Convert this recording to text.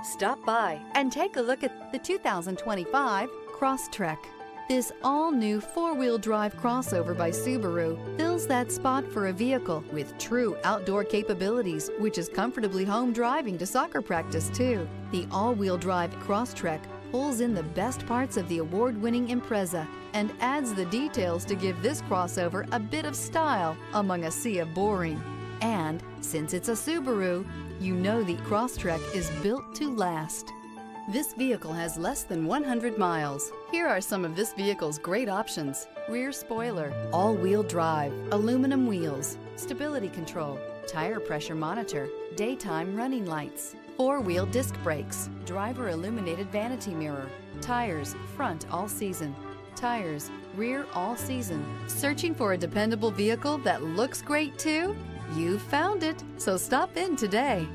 Stop by and take a look at the 2025 Crosstrek. This all-new four-wheel drive crossover by Subaru fills that spot for a vehicle with true outdoor capabilities, which is comfortably home driving to soccer practice too. The all-wheel drive Crosstrek pulls in the best parts of the award-winning Impreza and adds the details to give this crossover a bit of style among a sea of boring. And since it's a Subaru, you know the Crosstrek is built to last. This vehicle has less than 100 miles. Here are some of this vehicle's great options: rear spoiler, all-wheel drive, aluminum wheels, stability control, tire pressure monitor, daytime running lights, four-wheel disc brakes, driver illuminated vanity mirror, tires front all season, tires rear all season. Searching for a dependable vehicle that looks great too? You've found it, so stop in today.